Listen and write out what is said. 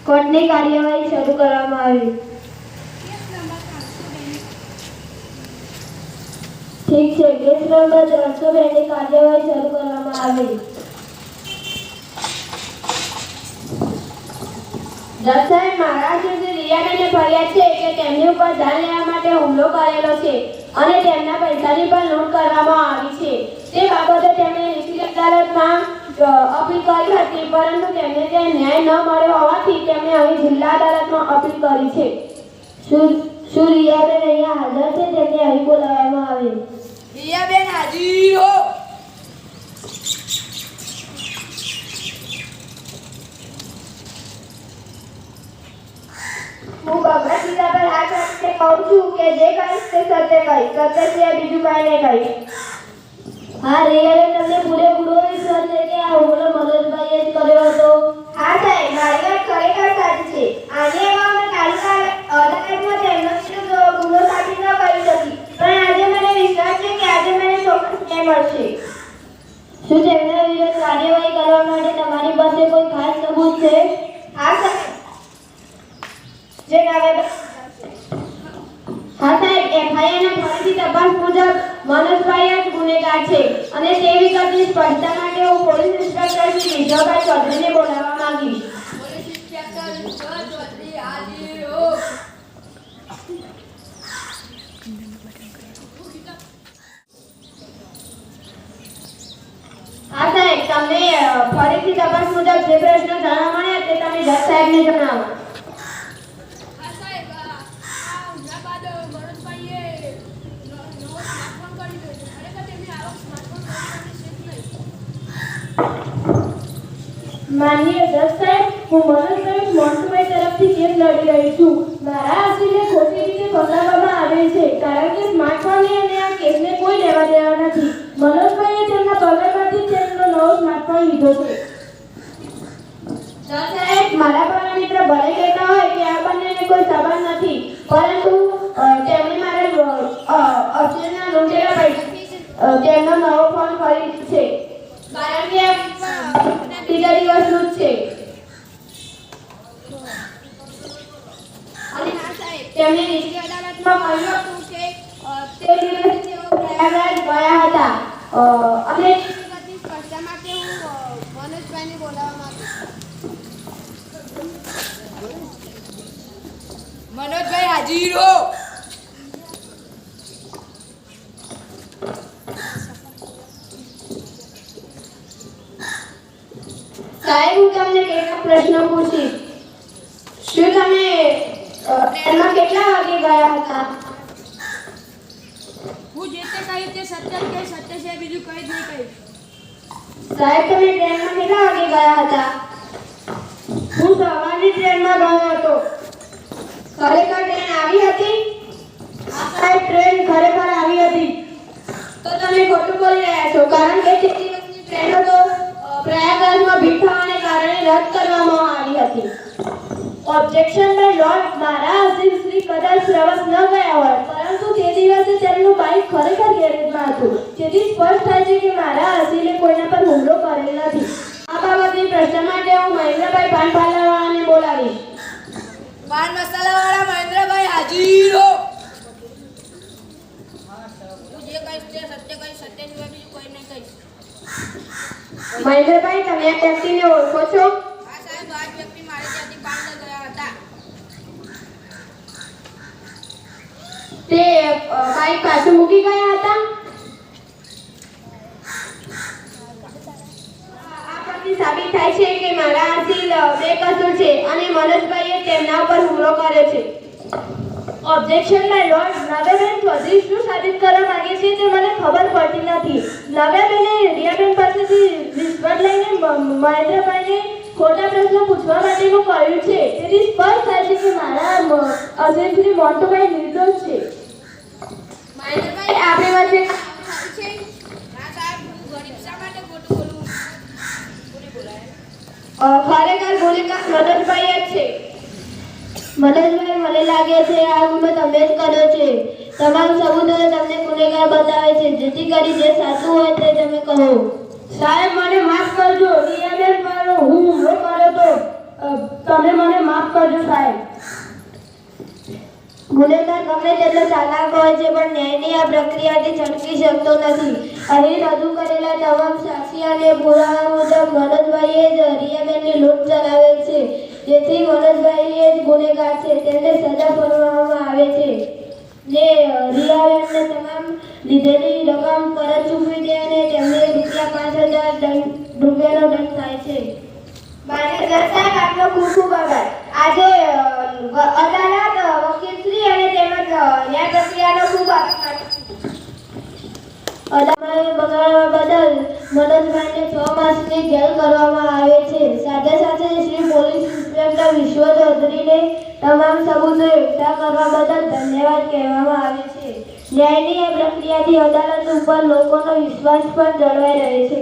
કોર્ટની કાર્યવાહી શરૂ કરવામાં આવી. ઠીક છે, કેસ નંબર 302 ની કાર્યવાહી શરૂ કરવામાં આવી. જજ સાહેબ, મહારાષ્ટ્રથી રિયાબેનને ફરિયાદ છે કે તેમની ઉપર જાન લેવા માટે હુમલો કરેલો છે અને તેમના પૈસાની પણ લૂંટ કરવામાં આવી છે. તે બાબતે તેમણે નિચલી અદાલતમાં અપીલ કરી હતી, પરંતુ તેમને ત્યાં ન્યાય ન મળ્યો હોવાથી તેમણે અહીં જિલ્લા અદાલતમાં અપીલ કરી છે. શું રિયાબેન અહીંયા હાજર છે? તેમને અહીં બોલાવવામાં આવે. રિયાબેન હાજર હો. હું ભગવત ગીતા પર હાથ રાખીને કહું છું કે જે કહીશ તે સત્ય કહીશ, સત્ય સિવાય બીજું કાંઈ નહીં કહીશ. હા રિયાબેન, તમને પૂરેપૂરો વિશ્વાસ છે કે આ હુમલો મનોજભાઈએ જ કર્યો હતો? હા સાહેબ, મારી વાત ખરેખર સાચી છે. આની અગાઉ મેં તાલુકા અદાલતમાં તેમનો ગુનો સાબિત ન કરી શકી, પણ આજે મને વિશ્વાસ છે કે આજે મને ચોક્કસ ન્યાય મળશે. શું તેમના વિરુદ્ધ કાર્યવાહી કરવા માટે તમારી પાસે કોઈ ખાસ સબૂત છે? હા સાહેબ, જે નામે હા સાહેબ, એફઆઈઆરના ફરીથી તપાસ મુજબ મનોજભાઈ જ ગુનેગાર છે અને તે વિગતની સ્પષ્ટતા માટે હું પોલીસ ઇન્સ્પેક્ટર શ્રી વિજયભાઈ ચૌધરીને બોલાવવા માંગીશ. પોલીસ ઇન્સ્પેક્ટર ચૌધરી હાજર હો. હા સાહેબ, તમને ફરીથી તપાસ મુજબ જે પ્રશ્નો જાણવા મળ્યા તે તમે જજ સાહેબને જણાવો. માનનીય જજ સાહેબ, હું મનોજભાઈ મોન્ટુભાઈ તરફથી કેસ લડી રહી છું. મારા આશીને ખોટી રીતે ફસાવવામાં આવેલ છે, કારણ કે સ્માર્ટફોનને અને આ કેસને કોઈ લેવા દેવા નથી. મનોજભાઈએ તેમના પગારમાંથી તેમનો નવો સ્માર્ટફોન લીધો છે. જજ સાહેબ, મારા પગાર મિત્ર ભલે કહેતા હોય કે આ બંનેને કોઈ સંબંધ નથી, પરંતુ તેમણે મારા અસલના લૂંટેલા પૈસાથી તેમનો નવો ફોન ખરીદ્યો છે, કારણ કે બીજા દિવસનું જ છે. અને હા સાહેબ, તેમણે નીચલી અદાલતમાં કહ્યું હતું કે તે દિવસે તેઓ પ્રયાગરાજ ગયા હતા અને સ્પષ્ટતા માટે હું મનોજભાઈને બોલાવવા માંગુ છું. મનોજભાઈ હાજર હો. સાહેબ, હું તમને કેટલાક પ્રશ્નો પૂછીશ. શું તમે ટ્રેનમાં કેટલા વાગે ગયા હતા? હું જે તે કહ્યું તે સત્ય કે સત્ય છે, બીજું કંઈ જ નહીં કહ્યું. સાહેબ, તમે ટ્રેનમાં કેટલા વાગે ગયા હતા? હું સવારની ટ્રેનમાં ગયો હતો. ખરેખર ટ્રેન આવી હતી? હા સાહેબ, ટ્રેન ખરેખર આવી હતી. તો તમે ખોટું બોલી રહ્યા છો, કારણ કે તે દિવસની ટ્રેનો તો પ્રયાગરાજમાં ભીડ થવાને કારણે રદ કરવામાં આવી હતી. ઓબ્જેક્શન બાય લોર્ડ, મારા અસીમ શ્રી કદાચ પ્રવાસ ન ગયા હોય, પરંતુ તે દિવસે તેમનું બાઇક ખરેખર ગેરેજમાં હતું. તેથી સ્પષ્ટ થાય છે કે મારા અસીલે કોઈના પર હુમલો કરેલ નથી. આ બાબતની પ્રશ્ન માટે હું મહેન્દ્રભાઈ પાનપાલાવાળાને બોલાવીશ. પાન મસાલાવાળા મહેન્દ્રભાઈ હાજર હો. હું જે કહીશ તે સત્ય કહીશ, સત્ય સિવાય બીજું કંઈ નહીં કહીશ. મહેન્દ્રભાઈ, તમે આ વ્યક્તિને ઓળખો છો? હા સાહેબ, આ વ્યક્તિ મારે ત્યાંથી પાંડે ગયા હતા. તે બાઇક પાછું મૂકી ગયા હતા? આ પરથી સાબિત થાય છે કે મારા અસીલ બેકસૂર છે અને મનોજભાઈએ તેમના ઉપર હુમલો કર્યો છે. ઓબ્જેક્શન બાય લોર્ડ, નવ્યાબેન ચૌધરી શું સાબિત કરવા માંગે છે તે મને ખબર પડતી નથી. નવ્યાબેને રિયાબેન પાસેથી રિશ્વત લઈને મહેન્દ્રભાઈને ખોટા પ્રશ્નો પૂછવા માટેનું કહ્યું છે. તેથી સ્પષ્ટ થાય છે કે મારા અસીલ મોન્ટુભાઈ નિર્દોષ છે. મહેન્દ્રભાઈ, આપણી વચ્ચે ના સાહેબ, હું ગરીબ શા માટે ખોટું બોલું? ખરેખર ગુનેગાર મનોજભાઈ જ છે. મનોજભાઈ, મને લાગે છે આ ગુનો તમે જ કર્યો છે. તમામ સબૂતો તમને ગુનેગાર બતાવે છે, જેથી કરી જે સાચું હોય તે તમે કહો. સાહેબ, મને માફ કરજો. રિયાબેન પર હું હુમલો કર્યો તો તમે મને માફ કરજો સાહેબ. ગુનેગાર ગમે તેટલો ચાલાક હોય છે પણ ન્યાયની આ પ્રક્રિયાથી છટકી શકતો નથી. અહીં રજૂ કરેલા તમામ સાક્ષી અને પુરાવા મુજબ મનોજભાઈએ જ રિયાબેનની લૂંટ ચલાવેલ છે. જેથી મનોજભાઈ જ ગુનેગાર છે. તેમને સજા ફરમાવવામાં આવે છે. જે રિયાબેનને તમામ લીધેલી રકમ પરત ચૂકવી દે અને તેમને રૂપિયાનો દંડ થાય છે. માન્યવર સાહેબ, આપનો ખૂબ ખૂબ આભાર. આજે અદાલત, વકીલશ્રી અને તેમજ ન્યાય પ્રક્રિયાનો ખૂબ આભાર. અદાલતે બગાડવા બદલ મનોજભાઈને 6 માસની જેલ કરવામાં આવે છે. સાથે સાથે શ્રી પોલીસ ઇન્સ્પેક્ટર વિશ્વ ચૌધરીને તમામ સબૂતો એકઠા કરવા બદલ ધન્યવાદ કહેવામાં આવે છે. ન્યાયની આ પ્રક્રિયાથી અદાલત ઉપર લોકોનો વિશ્વાસ પણ જળવાઈ રહે છે.